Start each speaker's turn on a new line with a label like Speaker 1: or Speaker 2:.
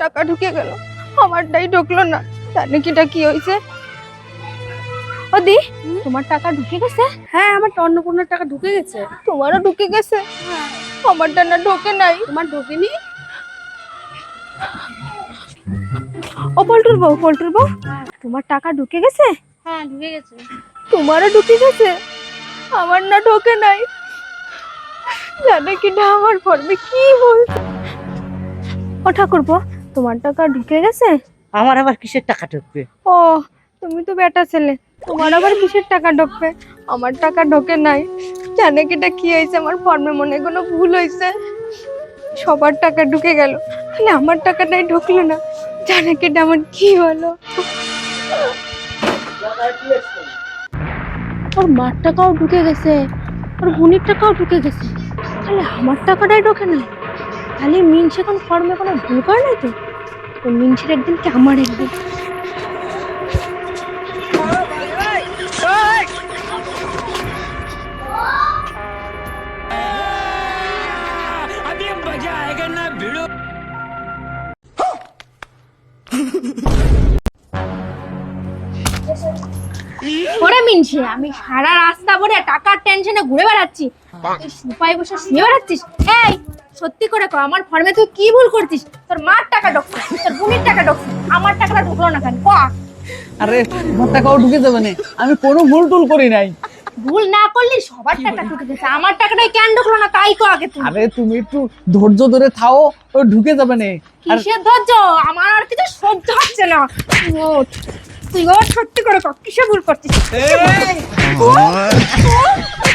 Speaker 1: টাকা ঢুকে গেল, আমারটাই ঢুকলো না। জানি কিটা কি হয়েছে। ওদি, তোমার টাকা ঢুকে গেছে?
Speaker 2: হ্যাঁ, আমার তো অন্নপূর্ণার টাকা ঢুকে গেছে।
Speaker 1: তোমারও ঢুকে গেছে? আমারটা না ঢোকে নাই।
Speaker 2: তোমার ঢোকেনি?
Speaker 1: ও পল্টুর বউ, পল্টুর বউ, তোমার টাকা ঢুকে গেছে?
Speaker 2: হ্যাঁ, ঢুকে গেছে।
Speaker 1: তোমারও ঢুকে গেছে, আমার না ঢোকে নাই। জানে কিনা আমার ফর্মে কি বলছে। ও ঠাকুরপো, তোমার টাকা ঢুকে গেছে?
Speaker 3: আমার আবার কিসের টাকা ঢুকবে?
Speaker 1: ও, তুমি তো বেটা ছেলে, তোমার আবার কিসের টাকা ঢুকবে? আমার টাকা ঢোকে নাই। জানে কিটা কি হয়েছে, আমার ফর্মে মনে কোনো ভুল হয়েছে, সবার টাকা ঢুকে গেল, খালি আমার টাকাটাই ঢুকলো না। জানে কিটা আমার কি হলো। ওর মার টাকাও ঢুকে গেছে, ওর বোনের টাকাও ঢুকে গেছে, খালি আমার টাকাটাই ঢোকে নাই। খালি মিনসে কোন ফর্মে কোনো ভুল করে নাই তো? তো মিনসের একদিন কি আমার একদিন। ওরে মিনসে, আমি সারা রাস্তা ভরে টাকার টেনশনে ঘুরে বেড়াচ্ছি, তুই সুপাই বসে শুয়ে বেড়াচ্ছিস। এই, সত্যি করে কর, আমার ফর্মে তুই কি ভুল করছিস? তোর মার টাকা ঢুকছে, তোর বোনের টাকা ঢুকছে, আমার টাকাটা ঢুকলো না কেন? ক।
Speaker 4: আরে আমার টাকাও ঢুকে যাবে না, আমি কোনো ভুল টুল করি নাই।
Speaker 1: ভুল না করলি সবার টাকা ঢুকে গেছে, আমার টাকাটাই কেন ঢুকলো না তাই কো আগে তুই।
Speaker 4: আরে তুমি একটু ধৈর্য ধরে থাও, ও ঢুকে যাবে না। আর
Speaker 1: কিসের ধৈর্য? আমার আর কিছু সহ্য হচ্ছে না। ওঠ, তুই ওঠ, সত্যি করে কর, কিসে ভুল করছিস? কিসে ভুল করছিস? ওঠ, ওঠ।